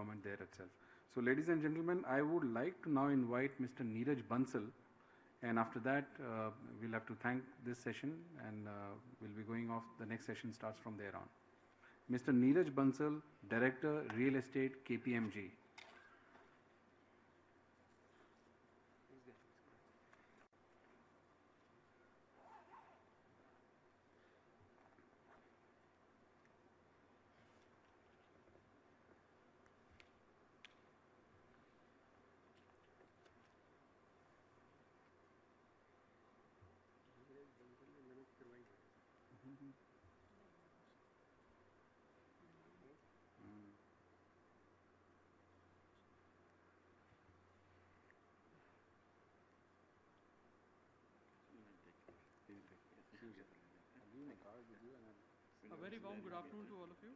government there itself. So ladies and gentlemen, I would like to now invite Mr. Neeraj Bansal, and after that we'll have to thank this session, and we'll be going off. The next session starts from there on. Mr. Neeraj Bansal, Director, Real Estate, KPMG. A very warm good afternoon to all of you.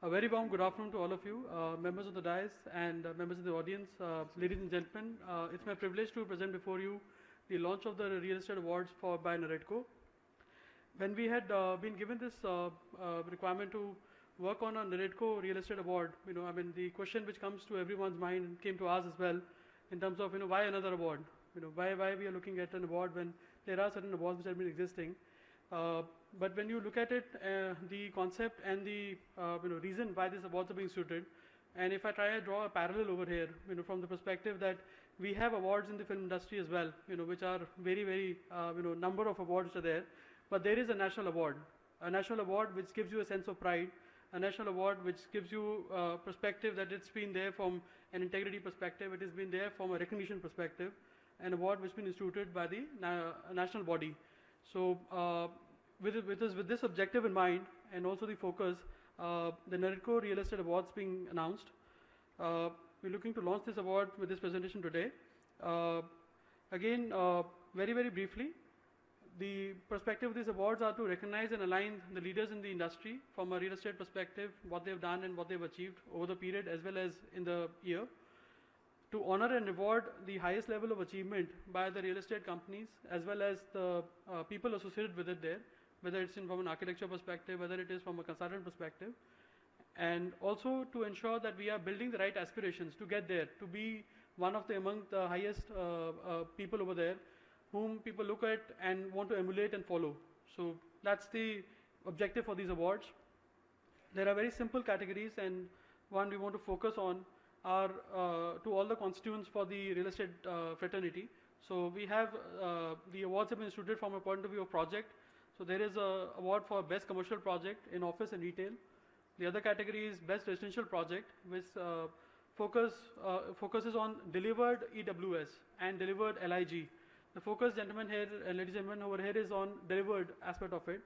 A very warm good afternoon to all of you, members of the dais and members of the audience. Ladies and gentlemen, it's my privilege to present before you the launch of the Real Estate Awards by NAREDCO. When we had been given this requirement to work on a NAREDCO Real Estate Award, the question which comes to everyone's mind and came to us as well, in terms of why another award, why we are looking at an award when there are certain awards which have been existing. But when you look at it, the concept and the reason why these awards are being suited, and if I try to draw a parallel over here, from the perspective that we have awards in the film industry as well, which are very number of awards which are there, but there is a national award which gives you a sense of pride, a national award which gives you perspective that it's been there from an integrity perspective, it has been there from a recognition perspective, an award which has been instituted by the national body. So with this objective in mind, and also the focus, the NAREDCO Real Estate Awards being announced, we're looking to launch this award with this presentation today. Again, very briefly, the perspective of these awards are to recognize and align the leaders in the industry from a real estate perspective, what they've done and what they've achieved over the period as well as in the year, to honor and reward the highest level of achievement by the real estate companies as well as the people associated with it there, whether it's from an architecture perspective, whether it is from a consultant perspective, and also to ensure that we are building the right aspirations to get there, to be one of the among the highest people over there, whom people look at and want to emulate and follow. So that's the objective for these awards. There are very simple categories, and one we want to focus on are to all the constituents for the real estate fraternity. So we have the awards have been instituted from a point of view of project. So there is a award for best commercial project in office and retail. The other category is best residential project, which focuses on delivered EWS and delivered LIG. The focus, gentlemen here, ladies and gentlemen over here, is on delivered aspect of it.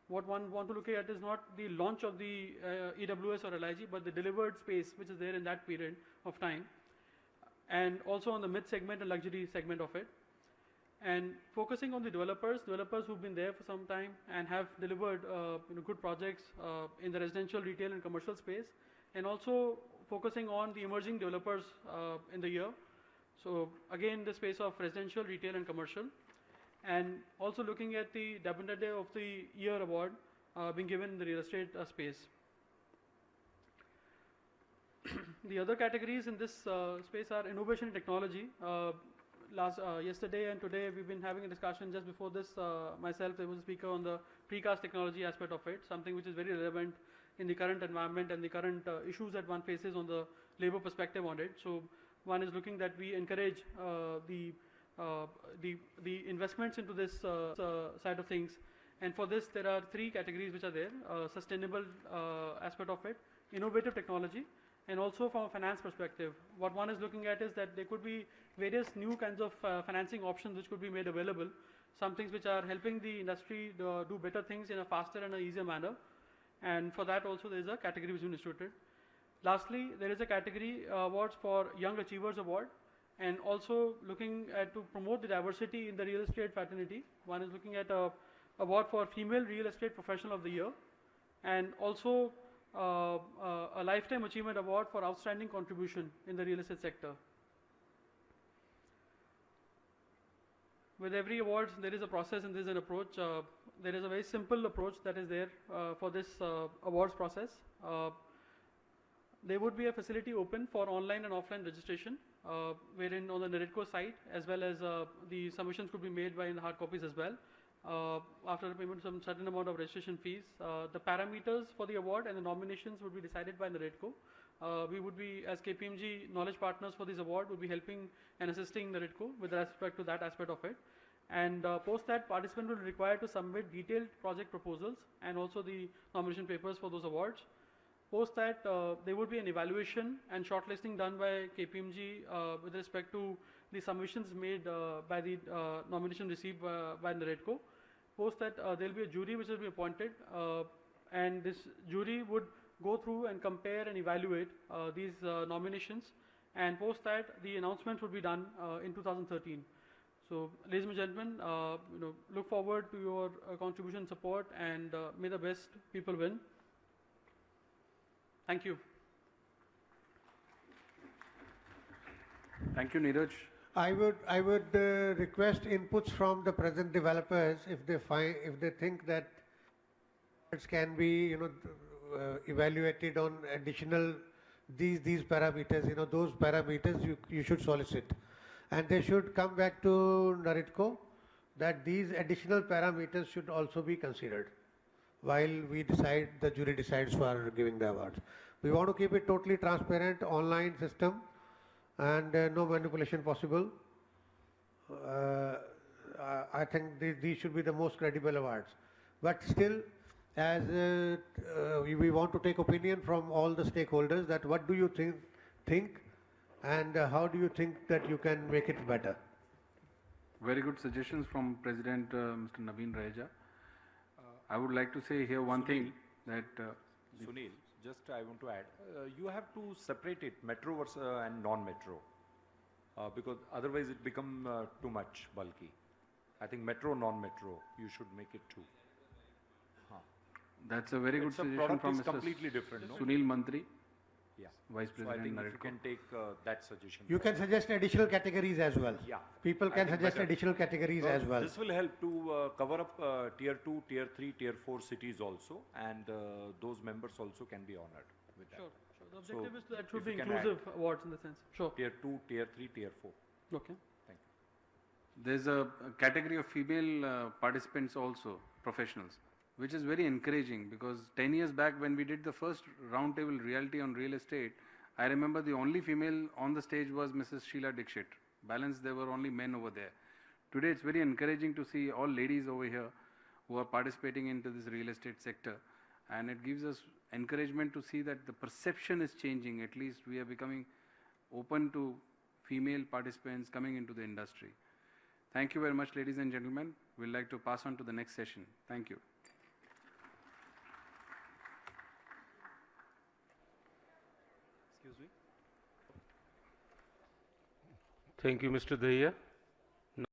What one want to look at is not the launch of the EWS or LIG, but the delivered space which is there in that period of time, and also on the mid segment and luxury segment of it. And focusing on the developers who've been there for some time and have delivered good projects in the residential, retail and commercial space, and also focusing on the emerging developers in the year. So again, the space of residential, retail and commercial, and also looking at the Day of the Year award being given in the real estate space. The other categories in this space are innovation and technology. Yesterday and today we've been having a discussion. Just before this, myself, there was a speaker on the precast technology aspect of it, something which is very relevant in the current environment and the current issues that one faces on the labor perspective on it. So one is looking that we encourage the investments into this side of things, and for this there are three categories which are there: sustainable aspect of it, innovative technology, and also from a finance perspective. What one is looking at is that there could be various new kinds of financing options which could be made available, some things which are helping the industry do better things in a faster and a easier manner, and for that also there is a category which is instituted. Lastly, there is a category awards for Young Achievers Award, and also looking at to promote the diversity in the real estate fraternity. One is looking at a award for Female Real Estate Professional of the Year, and also a Lifetime Achievement Award for Outstanding Contribution in the real estate sector. with every awards, there is a process and there is an approach. There is a very simple approach that is there for this awards process. There would be a facility open for online and offline registration, wherein on the NAREDCO site, as well as the submissions could be made by in hard copies as well. After the payment of some certain amount of registration fees, the parameters for the award and the nominations would be decided by NAREDCO. We would be, as KPMG knowledge partners for this award, would be helping and assisting NAREDCO with respect to that aspect of it. And post that, participant will be required to submit detailed project proposals and also the nomination papers for those awards. Post that, there would be an evaluation and shortlisting done by KPMG with respect to the submissions made by the nomination received by NAREDCO. Post that, there will be a jury which will be appointed, and this jury would go through and compare and evaluate these nominations, and post that, the announcement would be done in 2013. So, ladies and gentlemen, look forward to your contribution, support, and may the best people win. Thank you. Thank you, Neeraj. I would request inputs from the present developers if they think that it can be evaluated on additional these parameters. Those parameters you should solicit, and they should come back to NAREDCO that these additional parameters should also be considered while the jury decides for giving the awards. We want to keep it totally transparent, online system, and no manipulation possible. I think these should be the most credible awards. But still, as we want to take opinion from all the stakeholders, that what do you think and how do you think that you can make it better? Very good suggestions from President Mr. Naveen Raheja. I would like to say here one thing that Sunil, just I want to add, you have to separate it, metro versus and non-metro, because otherwise it become too much bulky. I think metro, non-metro, you should make it two. That's a very good suggestion from Mr. completely different, no? Sunil Mantri, Yeah. Vice So I President think if you NAREDCO. can take that suggestion. You can suggest additional categories as well. Yeah. People I can think suggest better. additional categories as well. This will help to cover up tier 2, tier 3, tier 4 cities also, and those members also can be honored with that. Sure. The objective is that if should be you can inclusive awards in the sense. Sure. Tier 2, tier 3, tier 4. Okay. Thank you. There's a category of female participants also, professionals, which is very encouraging because 10 years back when we did the first roundtable reality on real estate, I remember the only female on the stage was Mrs. Sheila Dixit. Balance, there were only men over there. Today it's very encouraging to see all ladies over here who are participating into this real estate sector, and it gives us encouragement to see that the perception is changing. At least we are becoming open to female participants coming into the industry. Thank you very much, ladies and gentlemen. We'd like to pass on to the next session. Thank you. Excuse me. Thank you, Mr. Dahiya.